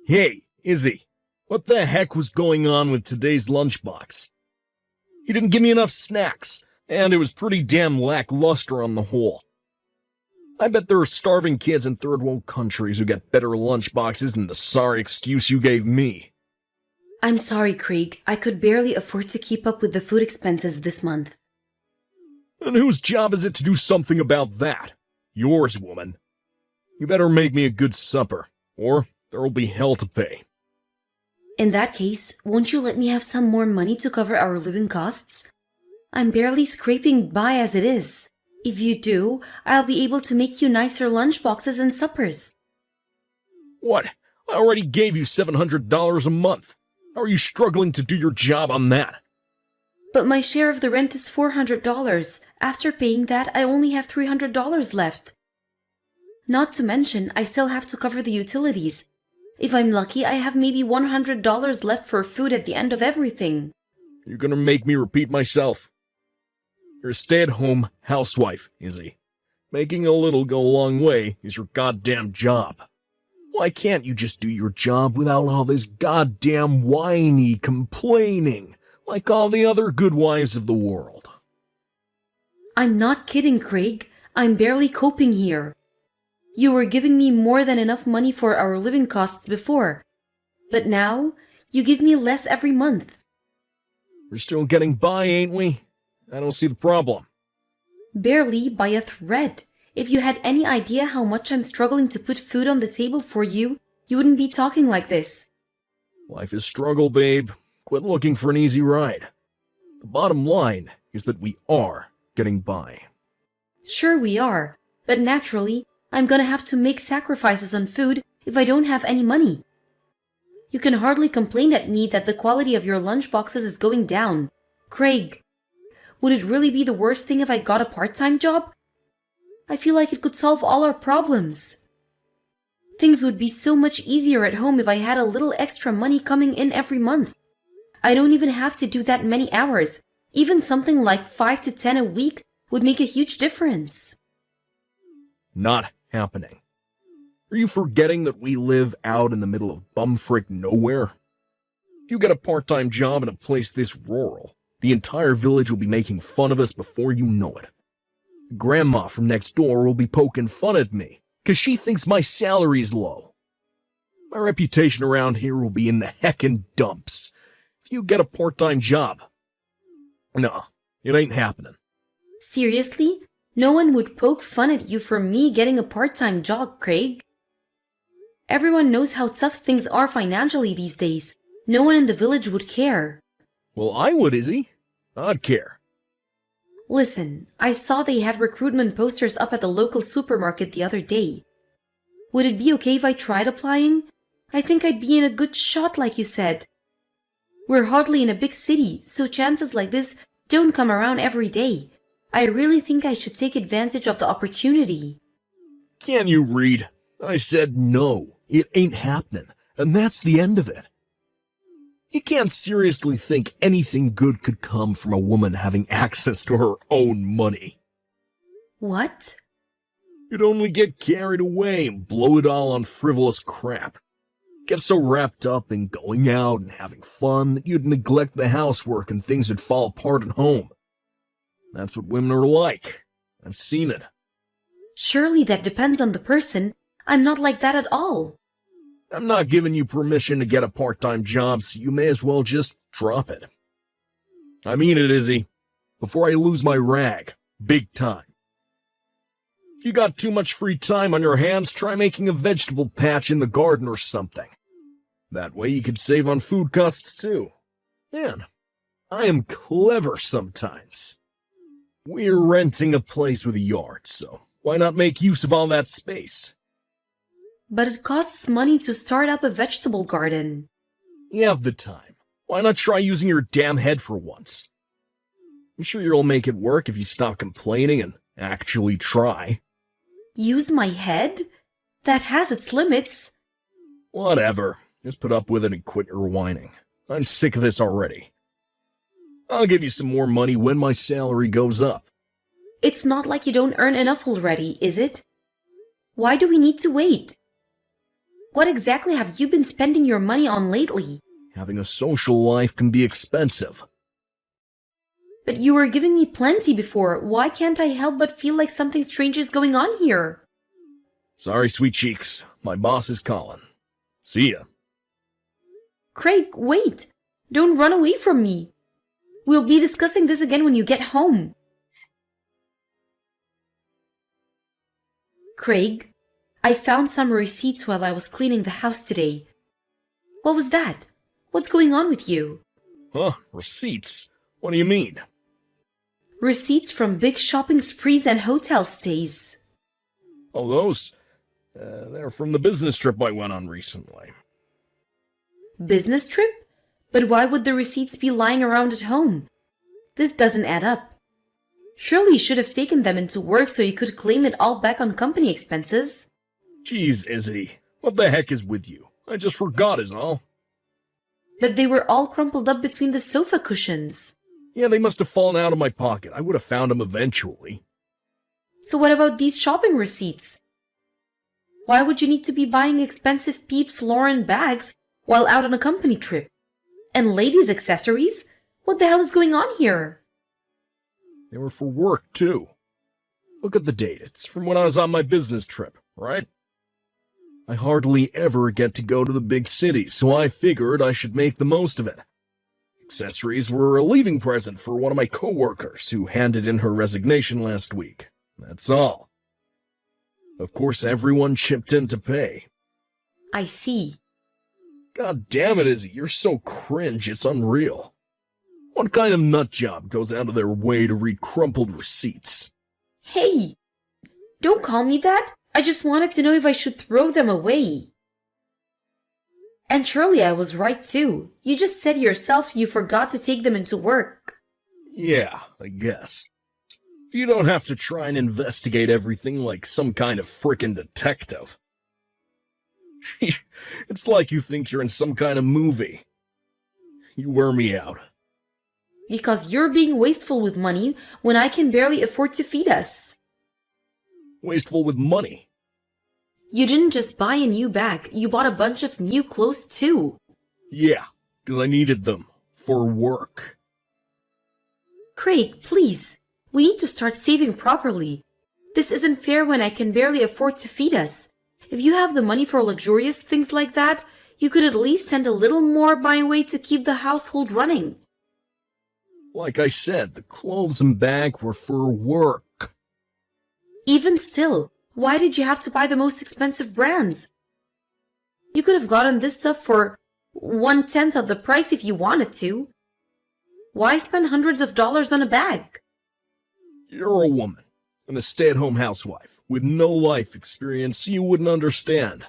Hey, Izzy, what the heck was going on with today's lunchbox? You didn't give me enough snacks, and it was pretty damn lackluster on the whole. I bet there are starving kids in third world countries who get better lunchboxes than the sorry excuse you gave me. I'm sorry, Craig. I could barely afford to keep up with the food expenses this month. And whose job is it to do something about that? Yours, woman. You better make me a good supper, or there will be hell to pay. In that case, won't you let me have some more money to cover our living costs? I'm barely scraping by as it is. If you do, I'll be able to make you nicer lunchboxes and suppers. What? I already gave you $700 a month. How are you struggling to do your job on that? But my share of the rent is $400. After paying that, I only have $300 left. Not to mention, I still have to cover the utilities. If I'm lucky, I have maybe $100 left for food at the end of everything. You're gonna make me repeat myself. You're a stay-at-home housewife, Izzy. Making a little go a long way is your goddamn job. Why can't you just do your job without all this goddamn whiny complaining, like all the other good wives of the world? I'm not kidding, Craig. I'm barely coping here. You were giving me more than enough money for our living costs before. But now, you give me less every month. We're still getting by, ain't we? I don't see the problem. Barely by a thread. If you had any idea how much I'm struggling to put food on the table for you, you wouldn't be talking like this. Life is struggle, babe. Quit looking for an easy ride. The bottom line is that we are getting by. Sure we are, but naturally, I'm gonna have to make sacrifices on food if I don't have any money. You can hardly complain at me that the quality of your lunchboxes is going down. Craig, would it really be the worst thing if I got a part-time job? I feel like it could solve all our problems. Things would be so much easier at home if I had a little extra money coming in every month. I don't even have to do that many hours. Even something like 5 to 10 a week would make a huge difference. Not happening. Are you forgetting that we live out in the middle of bumfrick nowhere? If you get a part-time job in a place this rural, the entire village will be making fun of us before you know it. Grandma from next door will be poking fun at me, 'cause she thinks my salary's low. My reputation around here will be in the heckin' dumps. If you get a part-time job. No, it ain't happening. Seriously? No one would poke fun at you for me getting a part-time job, Craig. Everyone knows how tough things are financially these days. No one in the village would care. Well, I would, Izzy. I'd care. Listen, I saw they had recruitment posters up at the local supermarket the other day. Would it be okay if I tried applying? I think I'd be in a good shot, like you said. We're hardly in a big city, so chances like this don't come around every day. I really think I should take advantage of the opportunity. Can you read? I said no, it ain't happening, and that's the end of it. You can't seriously think anything good could come from a woman having access to her own money. What? You'd only get carried away and blow it all on frivolous crap. Get so wrapped up in going out and having fun that you'd neglect the housework and things would fall apart at home. That's what women are like. I've seen it. Surely that depends on the person. I'm not like that at all. I'm not giving you permission to get a part-time job, so you may as well just drop it. I mean it, Izzy. Before I lose my rag. Big time. If you got too much free time on your hands, try making a vegetable patch in the garden or something. That way you could save on food costs too. Man, I am clever sometimes. We're renting a place with a yard, so why not make use of all that space? But it costs money to start up a vegetable garden. You have the time. Why not try using your damn head for once? I'm sure you'll make it work if you stop complaining and actually try. Use my head? That has its limits. Whatever. Just put up with it and quit your whining. I'm sick of this already. I'll give you some more money when my salary goes up. It's not like you don't earn enough already, is it? Why do we need to wait? What exactly have you been spending your money on lately? Having a social life can be expensive. But you were giving me plenty before. Why can't I help but feel like something strange is going on here? Sorry, sweet cheeks. My boss is calling. See ya. Craig, wait! Don't run away from me. We'll be discussing this again when you get home. Craig, I found some receipts while I was cleaning the house today. What was that? What's going on with you? Huh? Receipts? What do you mean? Receipts from big shopping sprees and hotel stays. Oh, those? They're from the business trip I went on recently. Business trip? But why would the receipts be lying around at home? This doesn't add up. Surely you should have taken them into work so you could claim it all back on company expenses. Jeez, Izzy. What the heck is with you? I just forgot is all. But they were all crumpled up between the sofa cushions. Yeah, they must have fallen out of my pocket. I would have found them eventually. So what about these shopping receipts? Why would you need to be buying expensive Peeps Lauren bags while out on a company trip? And ladies' accessories? What the hell is going on here? They were for work, too. Look at the date. It's from when I was on my business trip, right? I hardly ever get to go to the big cities, so I figured I should make the most of it. Accessories were a leaving present for one of my coworkers who handed in her resignation last week. That's all. Of course, everyone chipped in to pay. I see. God damn it, Izzy, you're so cringe, it's unreal. What kind of nutjob goes out of their way to read crumpled receipts? Hey! Don't call me that. I just wanted to know if I should throw them away. And surely I was right too. You just said yourself you forgot to take them into work. Yeah, I guess. You don't have to try and investigate everything like some kind of frickin' detective. It's like you think you're in some kind of movie. You wear me out. Because you're being wasteful with money when I can barely afford to feed us. Wasteful with money. You didn't just buy a new bag, you bought a bunch of new clothes too. Yeah, because I needed them. For work. Craig, please. We need to start saving properly. This isn't fair when I can barely afford to feed us. If you have the money for luxurious things like that, you could at least send a little more my way to keep the household running. Like I said, the clothes and bag were for work. Even still, why did you have to buy the most expensive brands? You could have gotten this stuff for 1/10 of the price if you wanted to. Why spend hundreds of dollars on a bag? You're a woman, and a stay-at-home housewife, with no life experience, you wouldn't understand.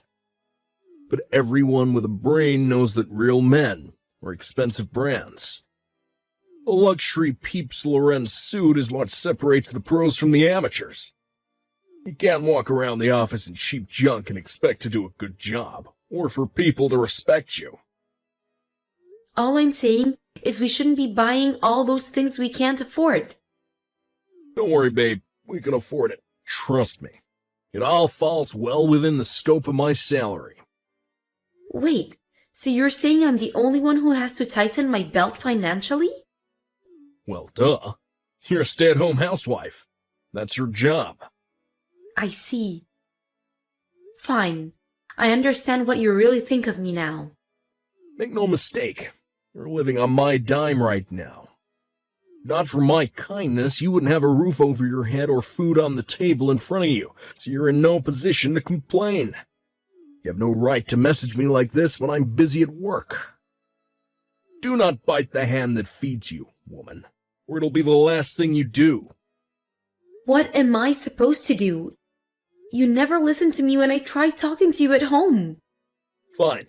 But everyone with a brain knows that real men are expensive brands. A luxury Peeps Lauren suit is what separates the pros from the amateurs. You can't walk around the office in cheap junk and expect to do a good job, or for people to respect you. All I'm saying is we shouldn't be buying all those things we can't afford. Don't worry, babe. We can afford it. Trust me. It all falls well within the scope of my salary. Wait, so you're saying I'm the only one who has to tighten my belt financially? Well, duh. You're a stay-at-home housewife. That's your job. I see. Fine. I understand what you really think of me now. Make no mistake. You're living on my dime right now. Not for my kindness, you wouldn't have a roof over your head or food on the table in front of you, so you're in no position to complain. You have no right to message me like this when I'm busy at work. Do not bite the hand that feeds you, woman, or it'll be the last thing you do. What am I supposed to do? You never listen to me when I try talking to you at home. Fine.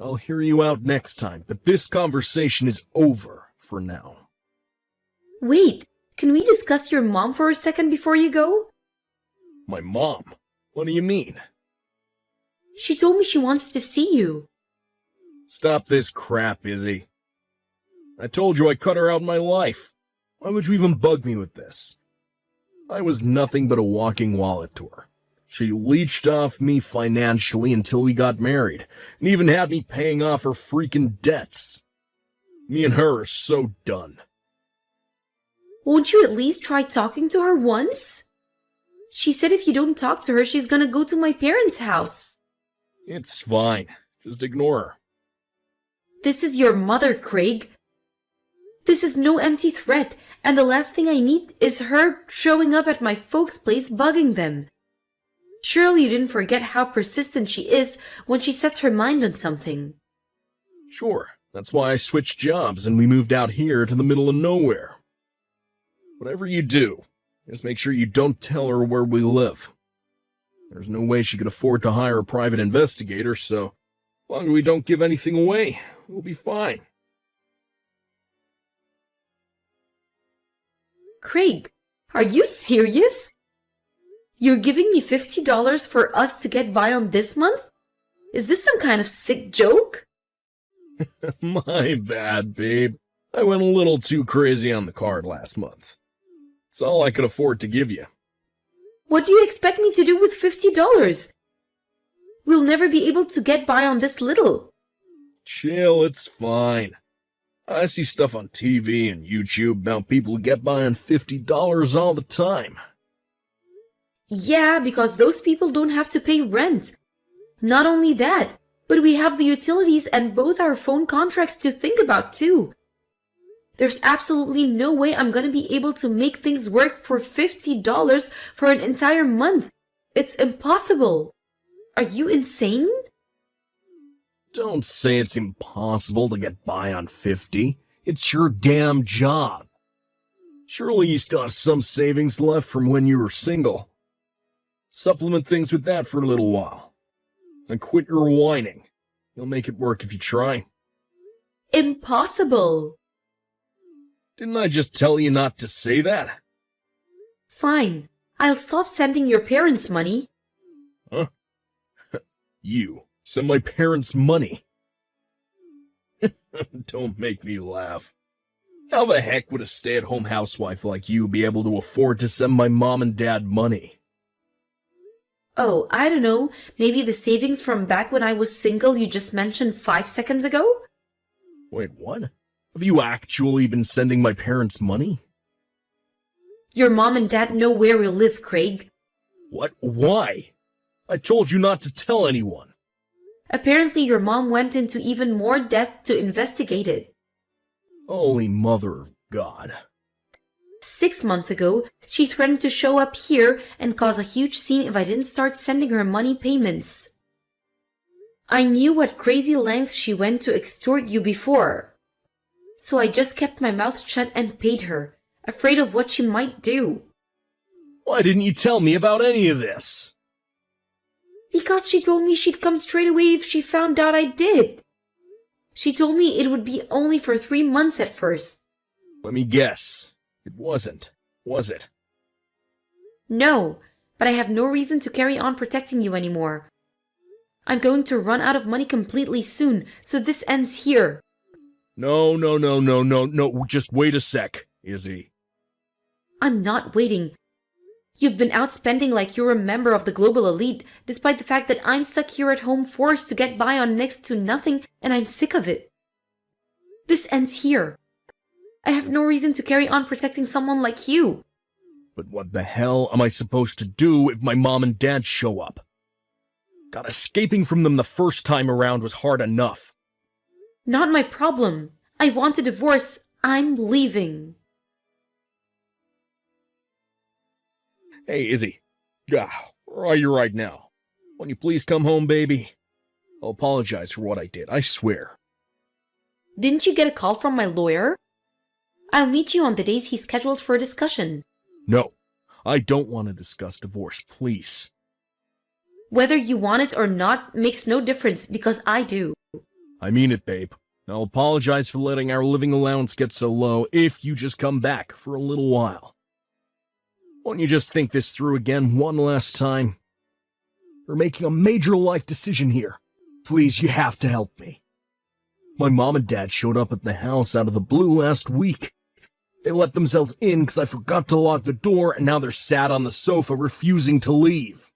I'll hear you out next time, but this conversation is over for now. Wait, can we discuss your mom for a second before you go? My mom? What do you mean? She told me she wants to see you. Stop this crap, Izzy. I told you I cut her out of my life. Why would you even bug me with this? I was nothing but a walking wallet to her. She leeched off me financially until we got married, and even had me paying off her freaking debts. Me and her are so done. Won't you at least try talking to her once? She said if you don't talk to her, she's gonna go to my parents' house. It's fine. Just ignore her. This is your mother, Craig. This is no empty threat, and the last thing I need is her showing up at my folks' place bugging them. Surely you didn't forget how persistent she is when she sets her mind on something. Sure, that's why I switched jobs and we moved out here to the middle of nowhere. Whatever you do, just make sure you don't tell her where we live. There's no way she could afford to hire a private investigator, so as long as we don't give anything away, we'll be fine. Craig, are you serious? You're giving me $50 for us to get by on this month? Is this some kind of sick joke? My bad, babe. I went a little too crazy on the card last month. It's all I could afford to give you. What do you expect me to do with $50? We'll never be able to get by on this little. Chill, it's fine. I see stuff on TV and YouTube about people who get by on $50 all the time. Yeah, because those people don't have to pay rent. Not only that, but we have the utilities and both our phone contracts to think about too. There's absolutely no way I'm gonna be able to make things work for $50 for an entire month. It's impossible. Are you insane? Don't say it's impossible to get by on 50. It's your damn job. Surely you still have some savings left from when you were single. Supplement things with that for a little while. And quit your whining. You'll make it work if you try. Impossible. Didn't I just tell you not to say that? Fine. I'll stop sending your parents money. Huh? You send my parents money? Don't make me laugh. How the heck would a stay-at-home housewife like you be able to afford to send my mom and dad money? Oh, I don't know. Maybe the savings from back when I was single you just mentioned 5 seconds ago? Wait, what? Have you actually been sending my parents money? Your mom and dad know where we live, Craig. What? Why? I told you not to tell anyone. Apparently your mom went into even more depth to investigate it. Holy mother of God. 6 months ago, she threatened to show up here and cause a huge scene if I didn't start sending her money payments. I knew what crazy lengths she went to extort you before. So I just kept my mouth shut and paid her, afraid of what she might do. Why didn't you tell me about any of this? Because she told me she'd come straight away if she found out I did. She told me it would be only for 3 months at first. Let me guess. It wasn't, was it? No, but I have no reason to carry on protecting you anymore. I'm going to run out of money completely soon, so this ends here. No, just wait a sec, Izzy. I'm not waiting. You've been outspending like you're a member of the global elite, despite the fact that I'm stuck here at home forced to get by on next to nothing, and I'm sick of it. This ends here. I have no reason to carry on protecting someone like you. But what the hell am I supposed to do if my mom and dad show up? God, escaping from them the first time around was hard enough. Not my problem. I want a divorce. I'm leaving. Hey, Izzy. Where are you right now? Won't you please come home, baby? I'll apologize for what I did, I swear. Didn't you get a call from my lawyer? I'll meet you on the days he's scheduled for a discussion. No, I don't want to discuss divorce, please. Whether you want it or not makes no difference because I do. I mean it, babe. I'll apologize for letting our living allowance get so low if you just come back for a little while. Won't you just think this through again one last time? We're making a major life decision here. Please, you have to help me. My mom and dad showed up at the house out of the blue last week. They let themselves in because I forgot to lock the door, and now they're sat on the sofa refusing to leave.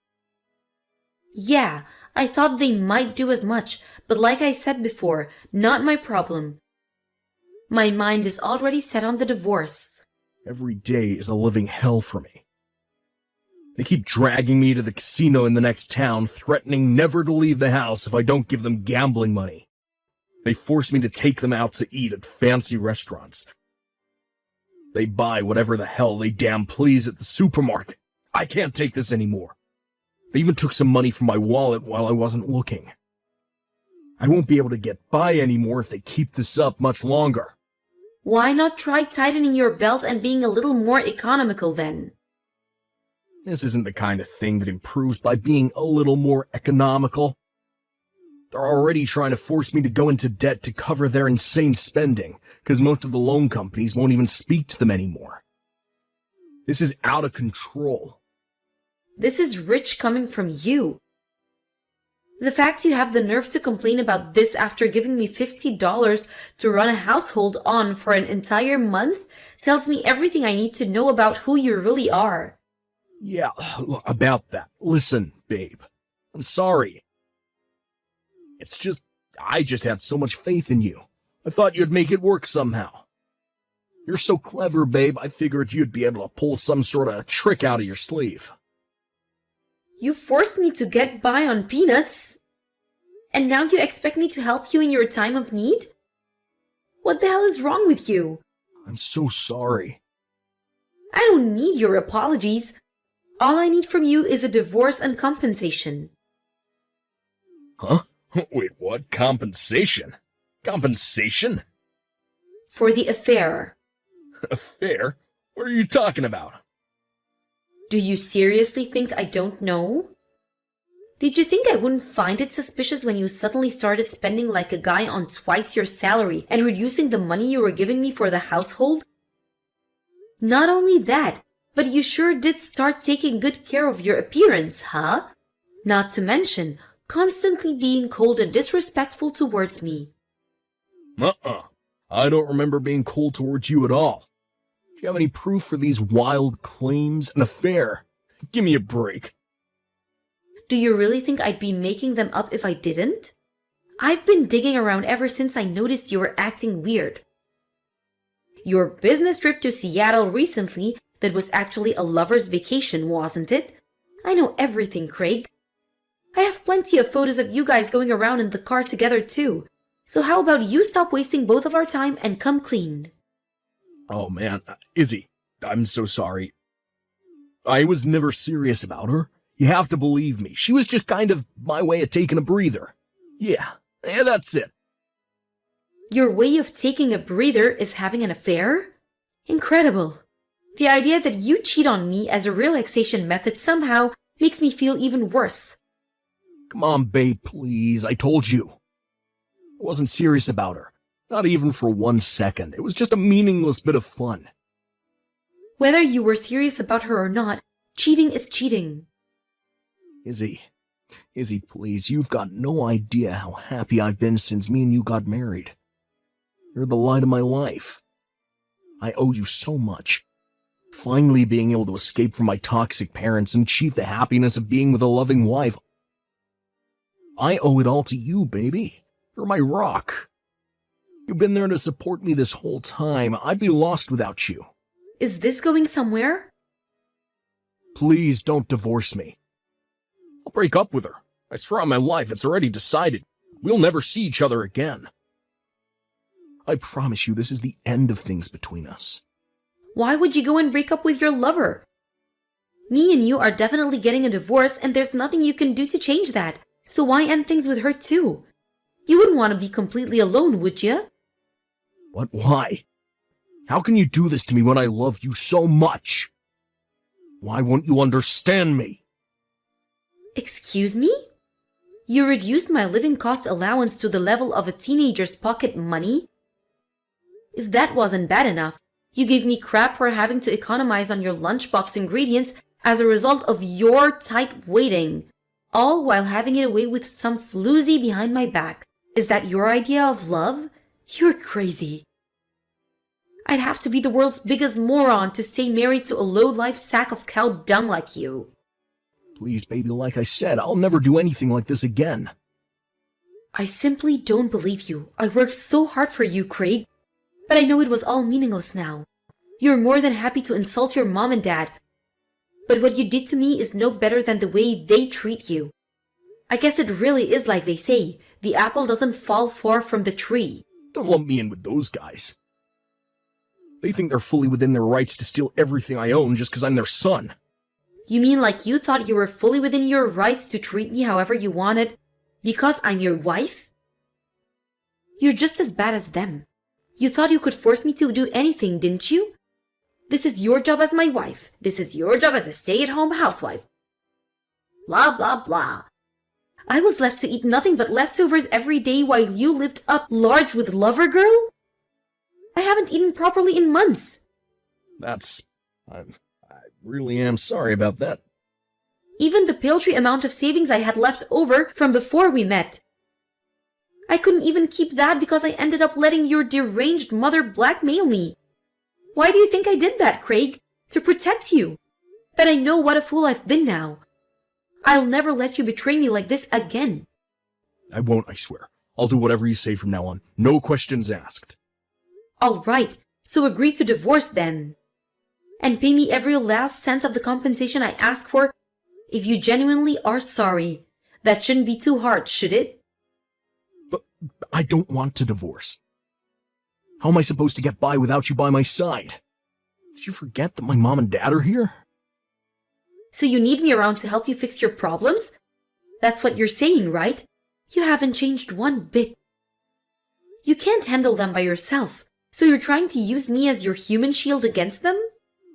Yeah, I thought they might do as much, but like I said before, not my problem. My mind is already set on the divorce. Every day is a living hell for me. They keep dragging me to the casino in the next town, threatening never to leave the house if I don't give them gambling money. They force me to take them out to eat at fancy restaurants. They buy whatever the hell they damn please at the supermarket. I can't take this anymore. They even took some money from my wallet while I wasn't looking. I won't be able to get by anymore if they keep this up much longer. Why not try tightening your belt and being a little more economical then? This isn't the kind of thing that improves by being a little more economical. They're already trying to force me to go into debt to cover their insane spending, because most of the loan companies won't even speak to them anymore. This is out of control. This is rich coming from you. The fact you have the nerve to complain about this after giving me $50 to run a household on for an entire month tells me everything I need to know about who you really are. Yeah, about that. Listen, babe. I'm sorry. It's just, I just had so much faith in you. I thought you'd make it work somehow. You're so clever, babe, I figured you'd be able to pull some sort of trick out of your sleeve. You forced me to get by on peanuts. And now you expect me to help you in your time of need? What the hell is wrong with you? I'm so sorry. I don't need your apologies. All I need from you is a divorce and compensation. Huh? Wait, what? Compensation? Compensation? For the affair. Affair? What are you talking about? Do you seriously think I don't know? Did you think I wouldn't find it suspicious when you suddenly started spending like a guy on twice your salary and reducing the money you were giving me for the household? Not only that, but you sure did start taking good care of your appearance, huh? Not to mention, constantly being cold and disrespectful towards me. I don't remember being cold towards you at all. Do you have any proof for these wild claims? An affair? Give me a break. Do you really think I'd be making them up if I didn't? I've been digging around ever since I noticed you were acting weird. Your business trip to Seattle recently, that was actually a lover's vacation, wasn't it? I know everything, Craig. I have plenty of photos of you guys going around in the car together too. So how about you stop wasting both of our time and come clean? Oh man, Izzy, I'm so sorry. I was never serious about her. You have to believe me. She was just kind of my way of taking a breather. Yeah, that's it. Your way of taking a breather is having an affair? Incredible. The idea that you cheat on me as a relaxation method somehow makes me feel even worse. Come on, babe, please. I told you. I wasn't serious about her. Not even for 1 second. It was just a meaningless bit of fun. Whether you were serious about her or not, cheating is cheating. Izzy, please, you've got no idea how happy I've been since me and you got married. You're the light of my life. I owe you so much. Finally being able to escape from my toxic parents and achieve the happiness of being with a loving wife. I owe it all to you, baby. You're my rock. You've been there to support me this whole time. I'd be lost without you. Is this going somewhere? Please don't divorce me. I'll break up with her. I swear on my life, it's already decided. We'll never see each other again. I promise you this is the end of things between us. Why would you go and break up with your lover? Me and you are definitely getting a divorce and there's nothing you can do to change that. So why end things with her too? You wouldn't want to be completely alone, would you? What? Why? How can you do this to me when I love you so much? Why won't you understand me? Excuse me? You reduced my living cost allowance to the level of a teenager's pocket money? If that wasn't bad enough, you gave me crap for having to economize on your lunchbox ingredients as a result of your tight waiting, all while having it away with some floozy behind my back. Is that your idea of love? You're crazy. I'd have to be the world's biggest moron to stay married to a low-life sack of cow dung like you. Please, baby, like I said, I'll never do anything like this again. I simply don't believe you. I worked so hard for you, Craig. But I know it was all meaningless now. You're more than happy to insult your mom and dad. But what you did to me is no better than the way they treat you. I guess it really is like they say, the apple doesn't fall far from the tree. Don't lump me in with those guys. They think they're fully within their rights to steal everything I own just because I'm their son. You mean like you thought you were fully within your rights to treat me however you wanted because I'm your wife? You're just as bad as them. You thought you could force me to do anything, didn't you? This is your job as my wife. This is your job as a stay-at-home housewife. Blah, blah, blah. I was left to eat nothing but leftovers every day while you lived up large with Lover Girl? I haven't eaten properly in months. I really am sorry about that. Even the paltry amount of savings I had left over from before we met. I couldn't even keep that because I ended up letting your deranged mother blackmail me. Why do you think I did that, Craig? To protect you. But I know what a fool I've been now. I'll never let you betray me like this again. I won't, I swear. I'll do whatever you say from now on. No questions asked. All right, so agree to divorce then. And pay me every last cent of the compensation I ask for if you genuinely are sorry. That shouldn't be too hard, should it? But I don't want to divorce. How am I supposed to get by without you by my side? Did you forget that my mom and dad are here? So you need me around to help you fix your problems? That's what you're saying, right? You haven't changed one bit. You can't handle them by yourself, so you're trying to use me as your human shield against them?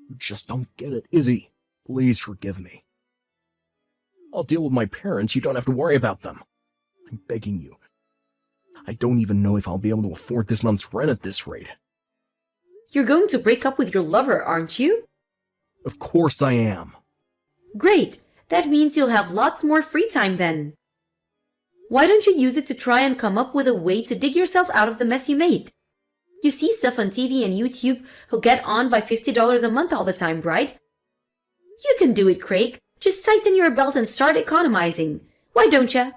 You just don't get it, Izzy. Please forgive me. I'll deal with my parents. You don't have to worry about them. I'm begging you. I don't even know if I'll be able to afford this month's rent at this rate. You're going to break up with your lover, aren't you? Of course I am. Great! That means you'll have lots more free time then. Why don't you use it to try and come up with a way to dig yourself out of the mess you made? You see stuff on TV and YouTube who get on by $50 a month all the time, right? You can do it, Craig. Just tighten your belt and start economizing. Why don't ya?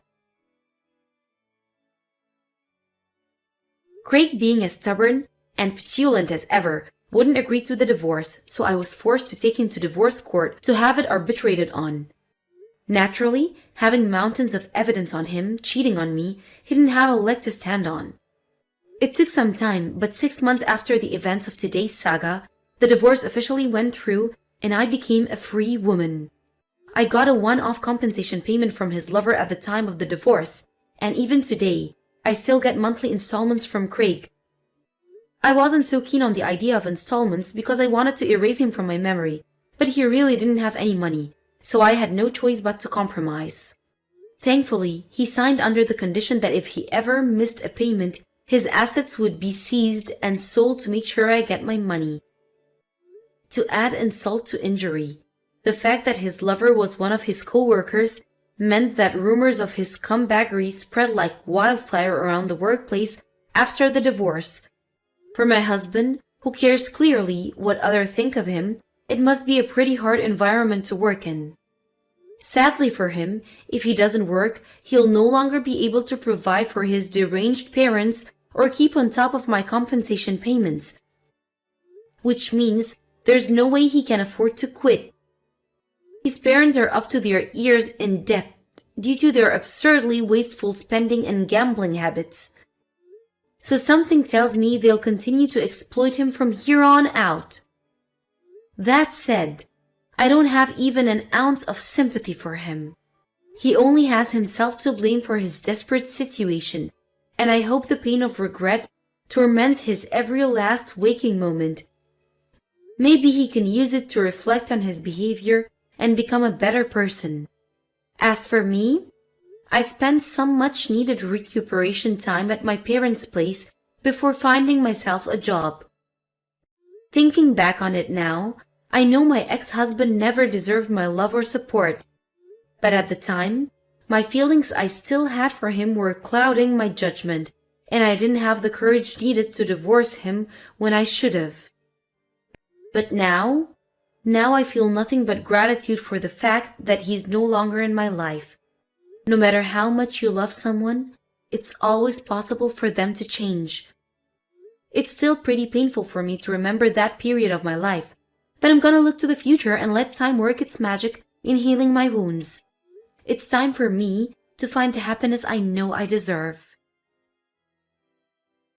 Craig, being as stubborn and petulant as ever, wouldn't agree to the divorce, so I was forced to take him to divorce court to have it arbitrated on. Naturally, having mountains of evidence on him cheating on me, he didn't have a leg to stand on. It took some time, but 6 months after the events of today's saga, the divorce officially went through and I became a free woman. I got a one-off compensation payment from his lover at the time of the divorce, and even today, I still get monthly installments from Craig. I wasn't so keen on the idea of installments because I wanted to erase him from my memory, but he really didn't have any money, so I had no choice but to compromise. Thankfully, he signed under the condition that if he ever missed a payment, his assets would be seized and sold to make sure I get my money. To add insult to injury, the fact that his lover was one of his co-workers meant that rumors of his scumbaggery spread like wildfire around the workplace after the divorce. For my husband, who cares clearly what others think of him, it must be a pretty hard environment to work in. Sadly for him, if he doesn't work, he'll no longer be able to provide for his deranged parents or keep on top of my compensation payments. Which means there's no way he can afford to quit. His parents are up to their ears in debt due to their absurdly wasteful spending and gambling habits. So something tells me they'll continue to exploit him from here on out. That said, I don't have even an ounce of sympathy for him. He only has himself to blame for his desperate situation, and I hope the pain of regret torments his every last waking moment. Maybe he can use it to reflect on his behavior and become a better person. As for me, I spent some much-needed recuperation time at my parents' place before finding myself a job. Thinking back on it now, I know my ex-husband never deserved my love or support, but at the time, my feelings I still had for him were clouding my judgment, and I didn't have the courage needed to divorce him when I should have. But now, Now I feel nothing but gratitude for the fact that he's no longer in my life. No matter how much you love someone, it's always possible for them to change. It's still pretty painful for me to remember that period of my life, but I'm gonna look to the future and let time work its magic in healing my wounds. It's time for me to find the happiness I know I deserve.